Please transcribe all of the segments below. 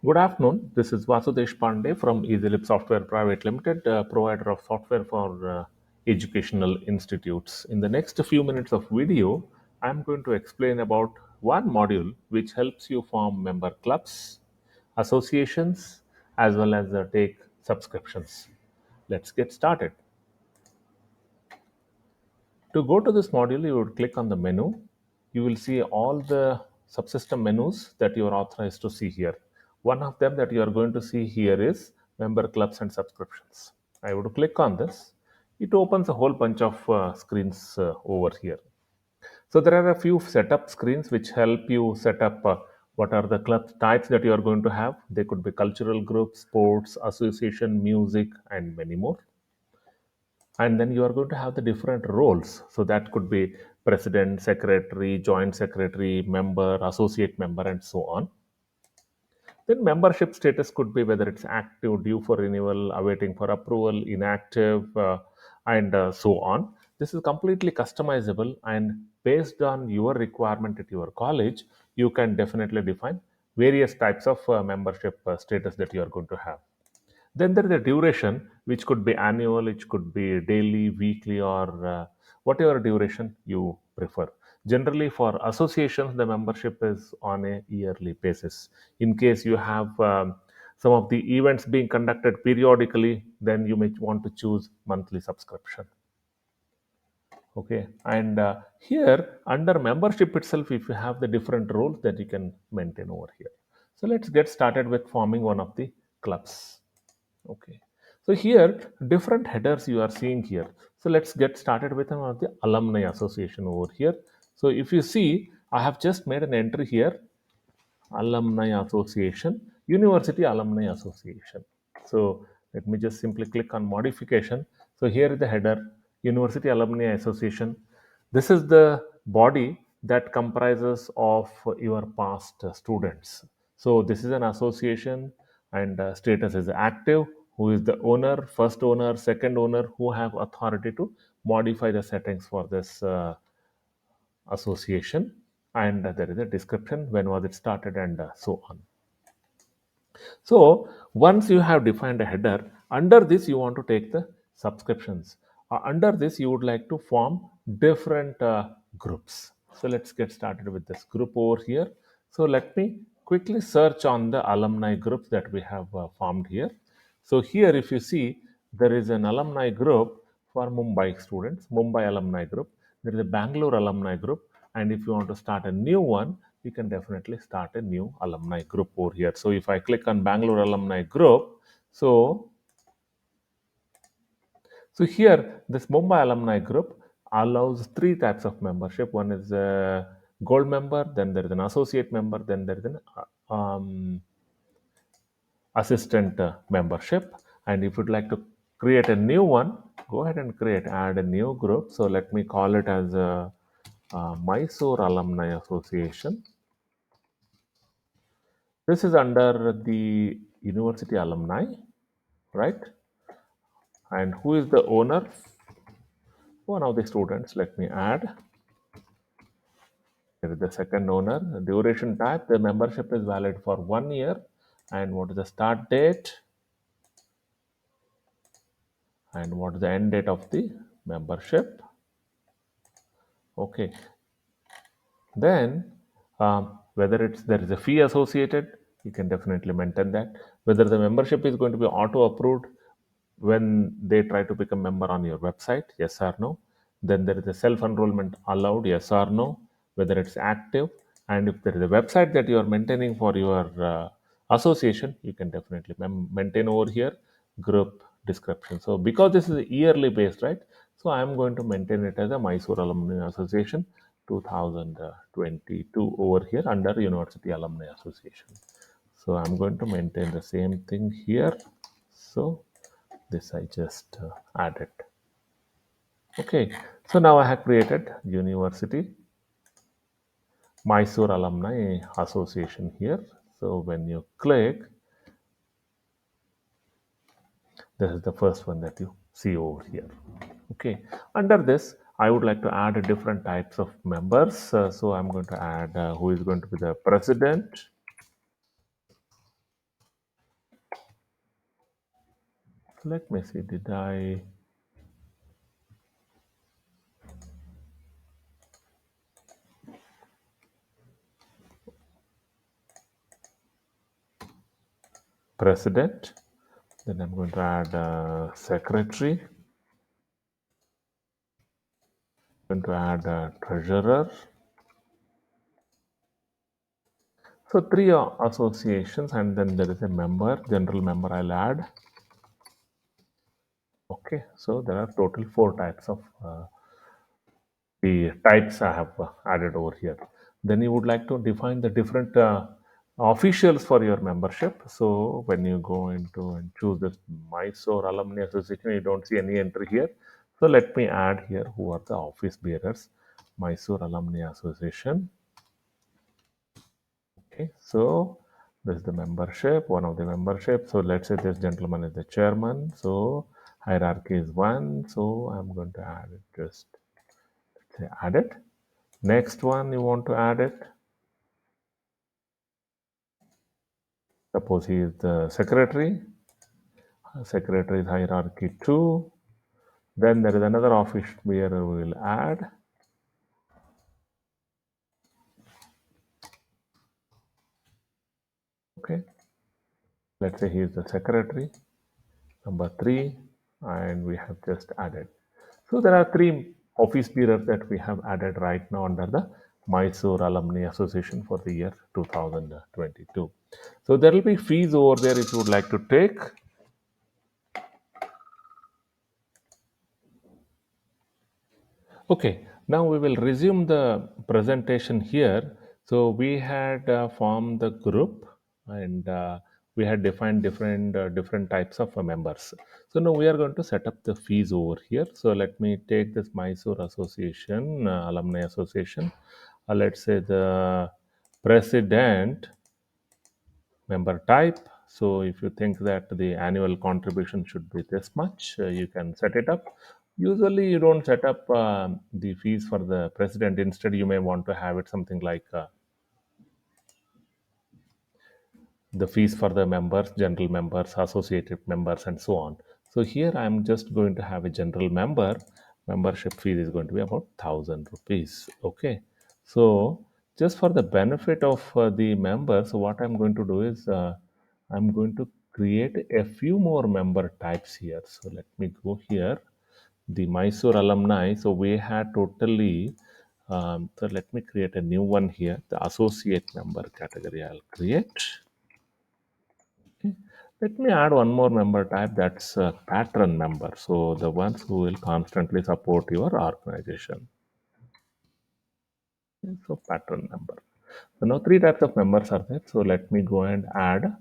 Good afternoon. This is Vasudesh Pandey from EasyLib Software Private Limited, provider of software for educational institutes. In the next few minutes of video, I'm going to explain about one module which helps you form member clubs, associations, as well as take subscriptions. Let's get started. To go to this module, you would click on the menu. You will see all the subsystem menus that you are authorized to see here. One of them that you are going to see here is member clubs and subscriptions. I would click on this. It opens a whole bunch of screens over here. So there are a few setup screens which help you set up what are the club types that you are going to have. They could be cultural groups, sports, association, music, and many more. And then you are going to have the different roles, so that could be president, secretary, joint secretary, member, associate member, and so on. Then membership status could be whether it's active, due for renewal, awaiting for approval, inactive, and so on. This is completely customizable, and based on your requirement at your college, you can definitely define various types of membership status that you are going to have. Then there is a duration, which could be annual, which could be daily, weekly, or whatever duration you prefer. Generally, for associations, the membership is on a yearly basis. In case you have some of the events being conducted periodically, then you may want to choose monthly subscription. Okay, and here under membership itself, if you have the different roles that you can maintain over here. So let's get started with forming one of the clubs. Okay. So here, different headers you are seeing here. So let's get started with one of the Alumni Association over here. So if you see, I have just made an entry here, Alumni Association, University Alumni Association. So let me just simply click on modification. So here is the header, University Alumni Association. This is the body that comprises of your past students. So this is an association, and status is active. Who is the owner, first owner, second owner, who have authority to modify the settings for this association, and there is a description, when was it started, and so on. So once you have defined a header, under this you want to take the subscriptions. Under this you would like to form different groups. So let's get started with this group over here. So let me quickly search on the alumni groups that we have formed here. So here if you see, there is an alumni group for Mumbai students, Mumbai alumni group. There is a Bangalore alumni group, and if you want to start a new one, you can definitely start a new alumni group over here. So if I click on Bangalore alumni group, so here this Mumbai alumni group allows three types of membership. One is a gold member, then there is an associate member, then there is an assistant membership. And if you'd like to create a new one, go ahead and add a new group. So let me call it as a Mysore Alumni Association. This is under the university alumni, right? And who is the owner? One of the students. Let me add. Here is the second owner. The duration type, the membership is valid for 1 year. And what is the start date? And what is the end date of the membership? Okay. Then, whether it's there is a fee associated, you can definitely maintain that. Whether the membership is going to be auto approved when they try to become member on your website, yes or no. Then there is a self enrollment allowed, yes or no. Whether it's active, and if there is a website that you are maintaining for your association, you can definitely maintain over here group description. So because this is yearly based, right? So I am going to maintain it as a Mysore Alumni Association 2022 over here under University Alumni Association. So I'm going to maintain the same thing here. So this I just added. Okay, so now I have created University Mysore Alumni Association here. So when you click, this is the first one that you see over here. Okay, under this, I would like to add different types of members. So I'm going to add who is going to be the president, So let me see, did I? President. Then I'm going to add secretary. I'm going to add treasurer. So three associations, and then there is a member, general member I'll add. Okay, so there are total four types of the types I have added over here. Then you would like to define the different officials for your membership. So when you go into and choose this Mysore Alumni Association, you don't see any entry here. So let me add here who are the office bearers. Mysore Alumni Association. Okay, so this is the membership, one of the membership. So let's say this gentleman is the chairman. So hierarchy is one. So I'm going to add it, just say add it. Next one, you want to add it. Suppose he is the secretary. Secretary is hierarchy 2. Then there is another office bearer we will add. Okay. Let's say he is the secretary, number 3, and we have just added. So there are 3 office bearers that we have added right now under the Mysore Alumni Association for the year 2022. So there will be fees over there if you would like to take. Okay, now we will resume the presentation here. So we had formed the group, and we had defined different types of members. So now we are going to set up the fees over here. So let me take this Mysore Association, Alumni Association. Let's say the president member type. So if you think that the annual contribution should be this much, you can set it up. Usually, you don't set up the fees for the president. Instead, you may want to have it something like the fees for the members, general members, associated members, and so on. So here I'm just going to have a general member. Membership fee is going to be about 1,000 rupees. Okay. So just for the benefit of the members, what I'm going to do is I'm going to create a few more member types here. So let me go here. The Mysore alumni. So we had totally. So let me create a new one here. The associate member category I'll create. Okay. Let me add one more member type, that's a patron member. So the ones who will constantly support your organization. Okay, so patron member. So now 3 types of members are there. So let me go and add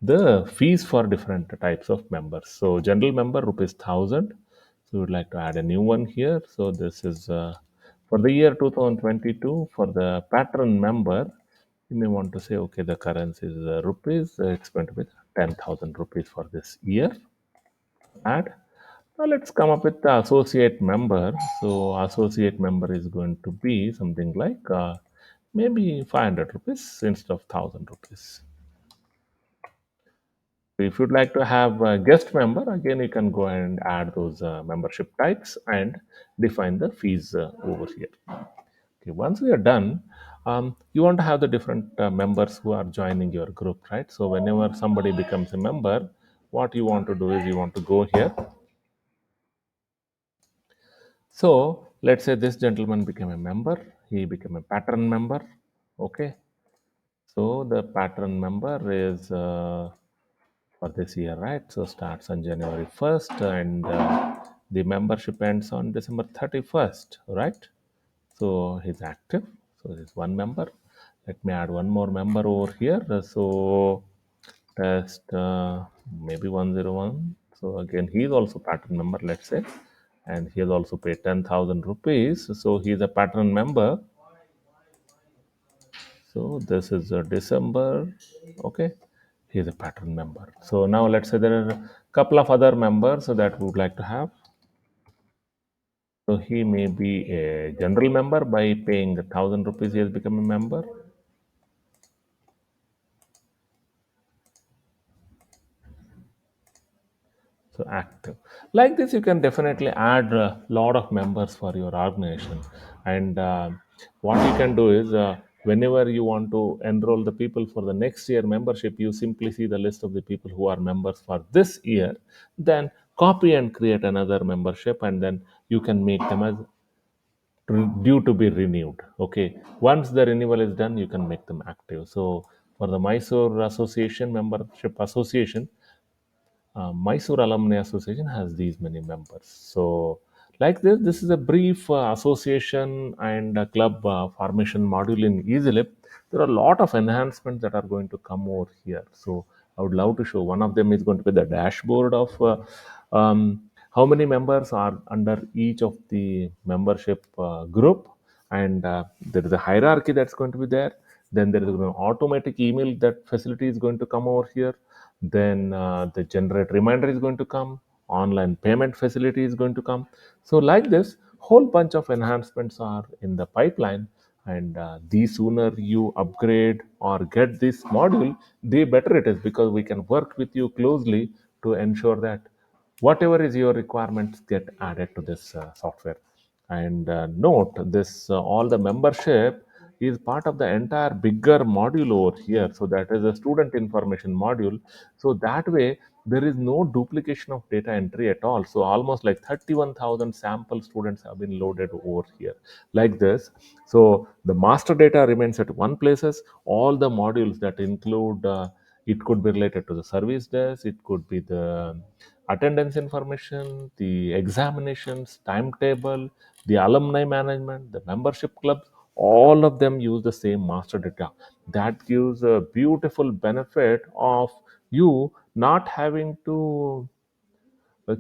the fees for different types of members. So general member rupees 1,000. So we would like to add a new one here. So this is for the year 2022 for the patron member. You may want to say, okay, the currency is rupees. It's going to be 10,000 rupees for this year. Add. Now let's come up with the associate member. So associate member is going to be something like maybe 500 rupees instead of 1,000 rupees. If you'd like to have a guest member, again, you can go and add those membership types and define the fees over here. Okay, once we are done, you want to have the different members who are joining your group, right? So whenever somebody becomes a member, what you want to do is you want to go here. So let's say this gentleman became a member, he became a patron member. Okay, so the patron member is for this year, right? So starts on January 1st and the membership ends on December 31st, right? So he's active. So there's one member. Let me add one more member over here. So test maybe 101. So again, he's also patron member, let's say, and he has also paid 10,000 rupees. So he's a patron member. So this is December. Okay, he's a patron member. So now let's say there are a couple of other members that we would like to have. So he may be a general member by paying 1,000 rupees. He has become a member. So active. Like this, you can definitely add a lot of members for your organization. And what you can do is, whenever you want to enroll the people for the next year membership, you simply see the list of the people who are members for this year. Then copy and create another membership, and then you can make them as due to be renewed. Okay. Once the renewal is done, you can make them active. So for the Mysore Association membership association, Mysore Alumni Association has these many members. So, like this is a brief association and club formation module in EasyLib. There are a lot of enhancements that are going to come over here. So, I would love to show. One of them is going to be the dashboard of how many members are under each of the membership group, and there is a hierarchy that's going to be there. Then there is an automatic email that facility is going to come over here. Then the generate reminder is going to come. Online payment facility is going to come. So like this, whole bunch of enhancements are in the pipeline. And the sooner you upgrade or get this module, the better it is, because we can work with you closely to ensure that whatever is your requirements get added to this software. And note this, all the membership is part of the entire bigger module over here. So that is a student information module. So that way there is no duplication of data entry at all. So almost like 31,000 sample students have been loaded over here like this. So the master data remains at one places. All the modules that include, it could be related to the service desk, it could be the attendance information, the examinations, timetable, the alumni management, the membership clubs, all of them use the same master data. That gives a beautiful benefit of you not having to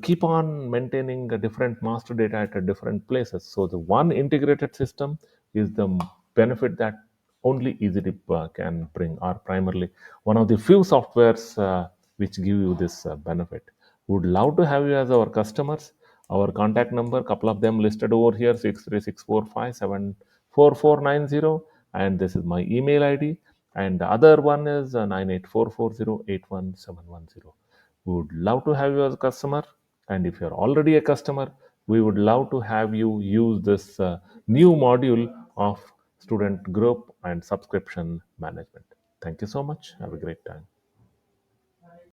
keep on maintaining a different master data at a different places. So the one integrated system is the benefit that only EasyDip can bring, or primarily one of the few softwares which give you this benefit. Would love to have you as our customers. Our contact number, couple of them listed over here: 63645744490, and this is my email ID. And the other one is 9844081710. We would love to have you as a customer. And if you're already a customer, we would love to have you use this new module of student group and subscription management. Thank you so much. Have a great time.